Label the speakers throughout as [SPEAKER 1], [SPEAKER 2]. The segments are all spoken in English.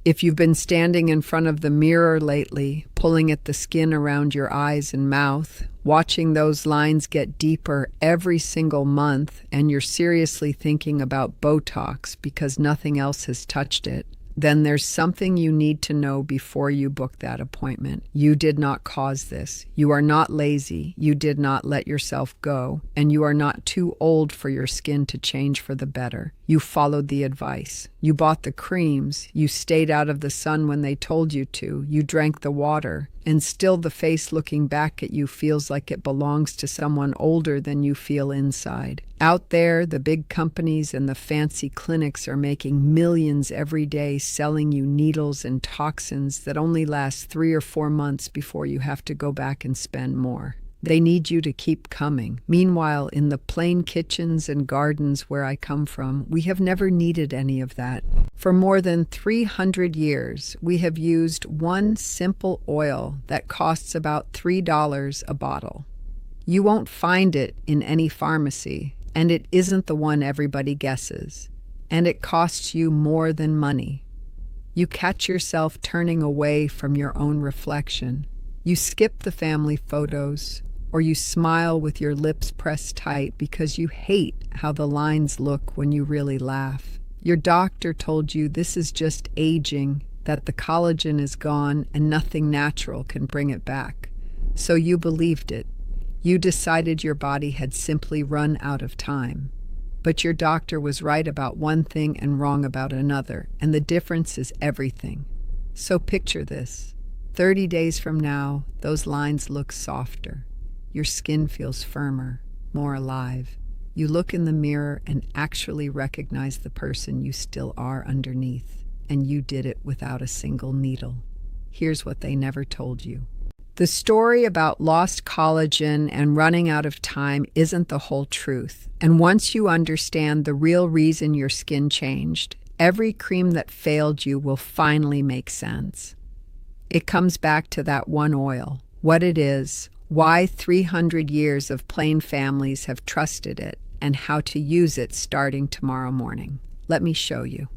[SPEAKER 1] If you've been standing in front of the mirror lately, pulling at the skin around your eyes and mouth, watching those lines get deeper every single month, and you're seriously thinking about Botox because nothing else has touched it, then there's something you need to know before you book that appointment. You did not cause this. You are not lazy. You did not let yourself go. And you are not too old for your skin to change for the better. You followed the advice. You bought the creams. You stayed out of the sun when they told you to. You drank the water. And still the face looking back at you feels like it belongs to someone older than you feel inside. Out there, the big companies and the fancy clinics are making millions every day selling you needles and toxins that only last 3 or 4 months before you have to go back and spend more. They need you to keep coming. Meanwhile, in the plain kitchens and gardens where I come from, we have never needed any of that. For more than 300 years, we have used one simple oil that costs about $3 a bottle. You won't find it in any pharmacy, and it isn't the one everybody guesses. And it costs you more than money. You catch yourself turning away from your own reflection. You skip the family photos, or you smile with your lips pressed tight because you hate how the lines look when you really laugh. Your doctor told you this is just aging, that the collagen is gone and nothing natural can bring it back. So you believed it. You decided your body had simply run out of time. But your doctor was right about one thing and wrong about another, and the difference is everything. So picture this. 30 days from now, those lines look softer. Your skin feels firmer, more alive. You look in the mirror and actually recognize the person you still are underneath, and you did it without a single needle. Here's what they never told you. The story about lost collagen and running out of time isn't the whole truth. And once you understand the real reason your skin changed, every cream that failed you will finally make sense. It comes back to that one oil, what it is, why 300 years of plain families have trusted it, and how to use it starting tomorrow morning. Let me show you.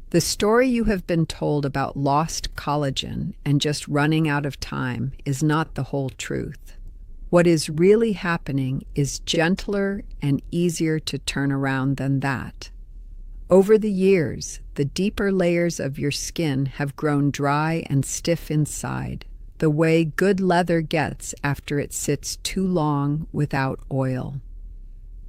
[SPEAKER 1] The story you have been told about lost collagen and just running out of time is not the whole truth. What is really happening is gentler and easier to turn around than that. Over the years, the deeper layers of your skin have grown dry and stiff inside, the way good leather gets after it sits too long without oil.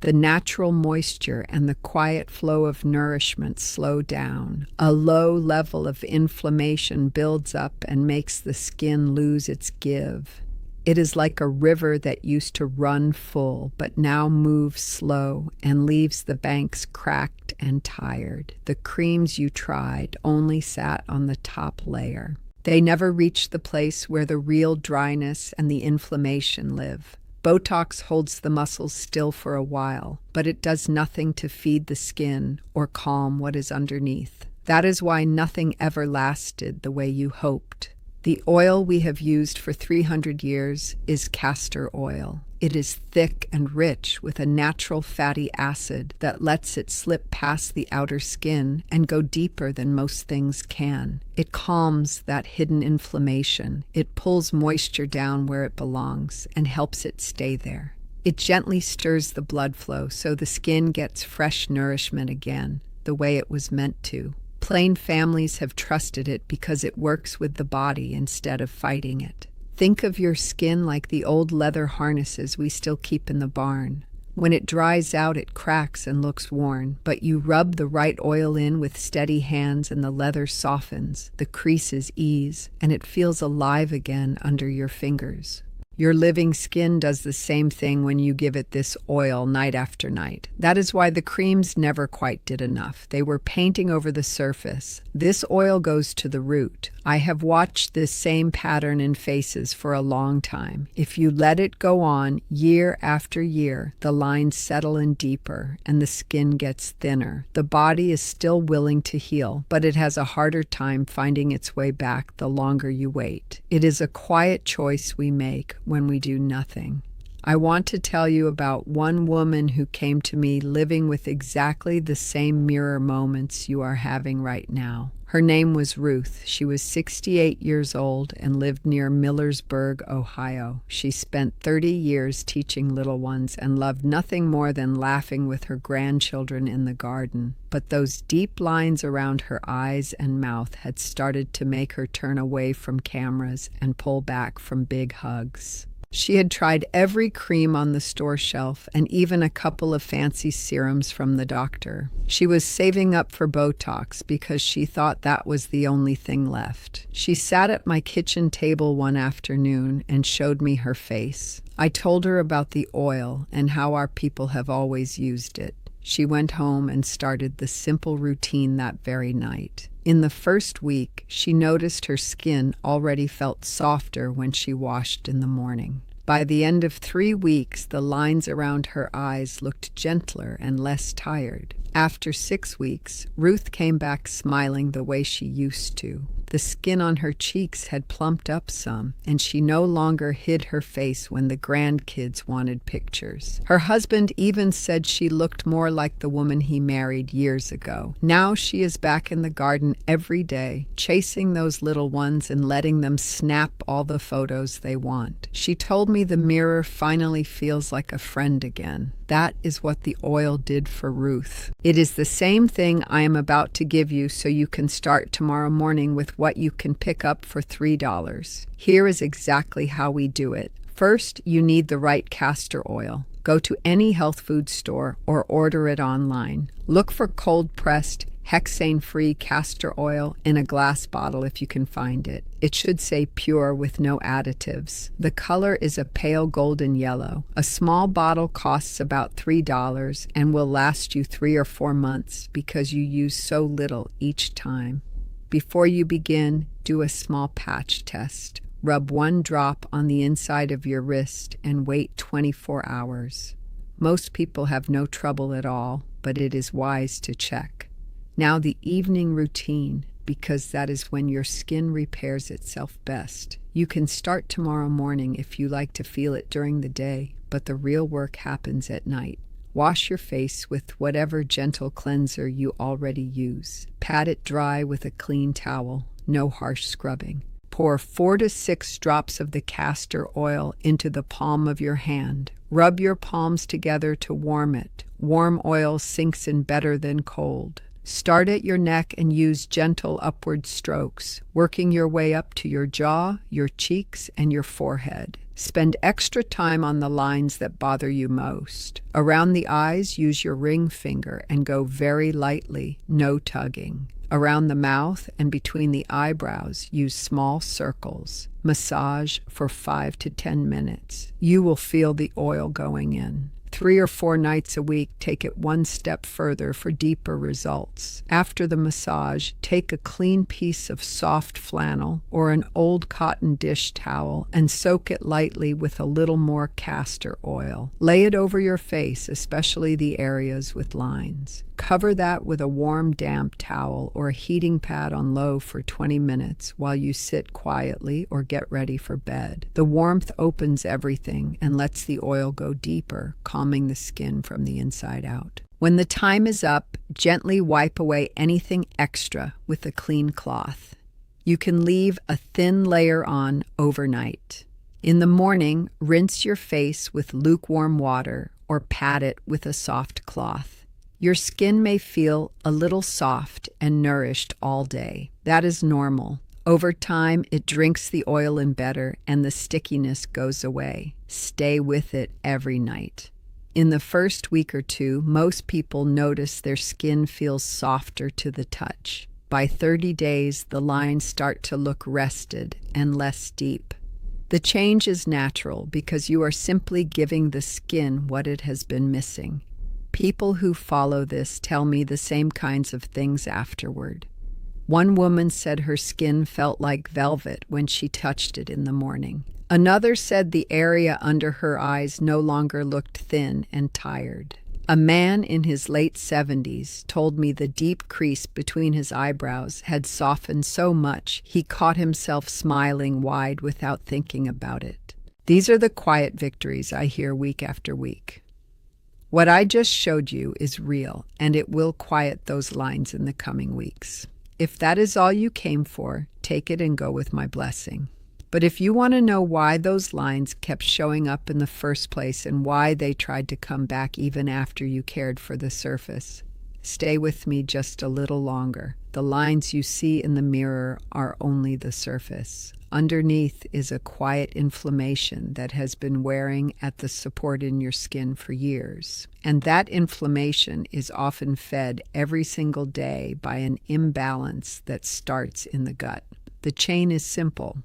[SPEAKER 1] The natural moisture and the quiet flow of nourishment slow down. A low level of inflammation builds up and makes the skin lose its give. It is like a river that used to run full, but now moves slow and leaves the banks cracked and tired. The creams you tried only sat on the top layer. They never reached the place where the real dryness and the inflammation live. Botox holds the muscles still for a while, but it does nothing to feed the skin or calm what is underneath. That is why nothing ever lasted the way you hoped. The oil we have used for 300 years is castor oil. It is thick and rich with a natural fatty acid that lets it slip past the outer skin and go deeper than most things can. It calms that hidden inflammation. It pulls moisture down where it belongs and helps it stay there. It gently stirs the blood flow so the skin gets fresh nourishment again, the way it was meant to. Plain families have trusted it because it works with the body instead of fighting it. Think of your skin like the old leather harnesses we still keep in the barn. When it dries out, it cracks and looks worn, but you rub the right oil in with steady hands and the leather softens, the creases ease, and it feels alive again under your fingers. Your living skin does the same thing when you give it this oil night after night. That is why the creams never quite did enough. They were painting over the surface. This oil goes to the root. I have watched this same pattern in faces for a long time. If you let it go on year after year, the lines settle in deeper and the skin gets thinner. The body is still willing to heal, but it has a harder time finding its way back the longer you wait. It is a quiet choice we make when we do nothing. I want to tell you about one woman who came to me living with exactly the same mirror moments you are having right now. Her name was Ruth. She was 68 years old and lived near Millersburg, Ohio. She spent 30 years teaching little ones and loved nothing more than laughing with her grandchildren in the garden. But those deep lines around her eyes and mouth had started to make her turn away from cameras and pull back from big hugs. She had tried every cream on the store shelf and even a couple of fancy serums from the doctor. She was saving up for Botox because she thought that was the only thing left. She sat at my kitchen table one afternoon and showed me her face. I told her about the oil and how our people have always used it. She went home and started the simple routine that very night. In the first week, she noticed her skin already felt softer when she washed in the morning. By the end of 3 weeks, the lines around her eyes looked gentler and less tired. After 6 weeks, Ruth came back smiling the way she used to. The skin on her cheeks had plumped up some, and she no longer hid her face when the grandkids wanted pictures. Her husband even said she looked more like the woman he married years ago. Now she is back in the garden every day, chasing those little ones and letting them snap all the photos they want. She told me the mirror finally feels like a friend again. That is what the oil did for Ruth. It is the same thing I am about to give you so you can start tomorrow morning with what you can pick up for $3. Here is exactly how we do it. First, you need the right castor oil. Go to any health food store or order it online. Look for cold-pressed, hexane-free castor oil in a glass bottle if you can find it. It should say pure with no additives. The color is a pale golden yellow. A small bottle costs about $3 and will last you 3 or 4 months because you use so little each time. Before you begin, do a small patch test. Rub 1 drop on the inside of your wrist and wait 24 hours. Most people have no trouble at all, but it is wise to check. Now the evening routine, because that is when your skin repairs itself best. You can start tomorrow morning if you like to feel it during the day, but the real work happens at night. Wash your face with whatever gentle cleanser you already use. Pat it dry with a clean towel, no harsh scrubbing. Pour 4 to 6 drops of the castor oil into the palm of your hand. Rub your palms together to warm it. Warm oil sinks in better than cold. Start at your neck and use gentle upward strokes, working your way up to your jaw, your cheeks, and your forehead. Spend extra time on the lines that bother you most. Around the eyes, use your ring finger and go very lightly, no tugging. Around the mouth and between the eyebrows, use small circles. Massage for 5 to 10 minutes. You will feel the oil going in. 3 or 4 nights a week, take it one step further for deeper results. After the massage, take a clean piece of soft flannel or an old cotton dish towel and soak it lightly with a little more castor oil. Lay it over your face, especially the areas with lines. Cover that with a warm, damp towel or a heating pad on low for 20 minutes while you sit quietly or get ready for bed. The warmth opens everything and lets the oil go deeper, calming the skin from the inside out. When the time is up, gently wipe away anything extra with a clean cloth. You can leave a thin layer on overnight. In the morning, rinse your face with lukewarm water or pat it with a soft cloth. Your skin may feel a little soft and nourished all day. That is normal. Over time, it drinks the oil in better and the stickiness goes away. Stay with it every night. In the first week or 2, most people notice their skin feels softer to the touch. By 30 days, the lines start to look rested and less deep. The change is natural because you are simply giving the skin what it has been missing. People who follow this tell me the same kinds of things afterward. One woman said her skin felt like velvet when she touched it in the morning. Another said the area under her eyes no longer looked thin and tired. A man in his late 70s told me the deep crease between his eyebrows had softened so much he caught himself smiling wide without thinking about it. These are the quiet victories I hear week after week. What I just showed you is real, and it will quiet those lines in the coming weeks. If that is all you came for, take it and go with my blessing. But if you want to know why those lines kept showing up in the first place and why they tried to come back even after you cared for the surface, stay with me just a little longer. The lines you see in the mirror are only the surface. Underneath is a quiet inflammation that has been wearing at the support in your skin for years. And that inflammation is often fed every single day by an imbalance that starts in the gut. The chain is simple.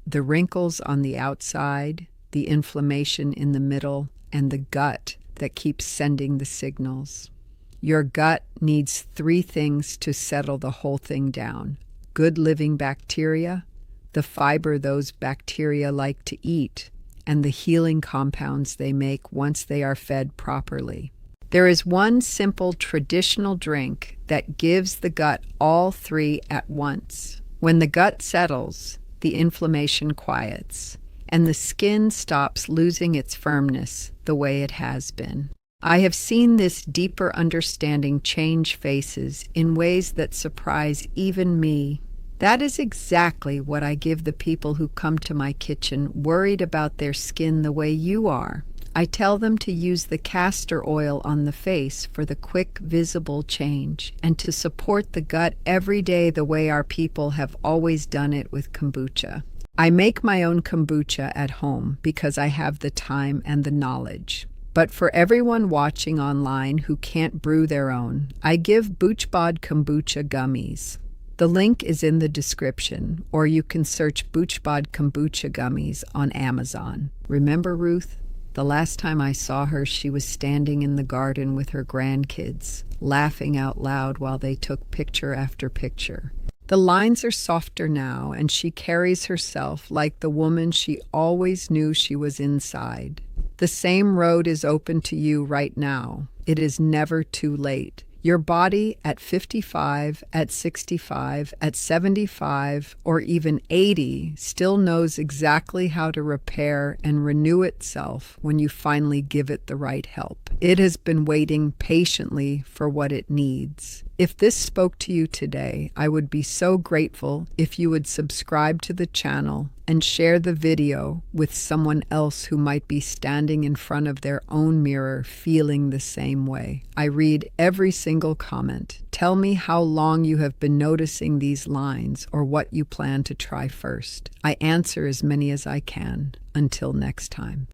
[SPEAKER 1] The wrinkles on the outside, the inflammation in the middle, and the gut that keeps sending the signals. Your gut needs 3 things to settle the whole thing down: good living bacteria, the fiber those bacteria like to eat, and the healing compounds they make once they are fed properly. There is one simple traditional drink that gives the gut all 3 at once. When the gut settles, the inflammation quiets, and the skin stops losing its firmness the way it has been. I have seen this deeper understanding change faces in ways that surprise even me. That is exactly what I give the people who come to my kitchen worried about their skin the way you are. I tell them to use the castor oil on the face for the quick, visible change, and to support the gut every day the way our people have always done it with kombucha. I make my own kombucha at home because I have the time and the knowledge. But for everyone watching online who can't brew their own, I give BoochBod Kombucha Gummies. The link is in the description, or you can search BoochBod Kombucha Gummies on Amazon. Remember Ruth? The last time I saw her, she was standing in the garden with her grandkids, laughing out loud while they took picture after picture. The lines are softer now, and she carries herself like the woman she always knew she was inside. The same road is open to you right now. It is never too late. Your body at 55, at 65, at 75, or even 80 still knows exactly how to repair and renew itself when you finally give it the right help. It has been waiting patiently for what it needs. If this spoke to you today, I would be so grateful if you would subscribe to the channel and share the video with someone else who might be standing in front of their own mirror feeling the same way. I read every single comment. Tell me how long you have been noticing these lines or what you plan to try first. I answer as many as I can. Until next time.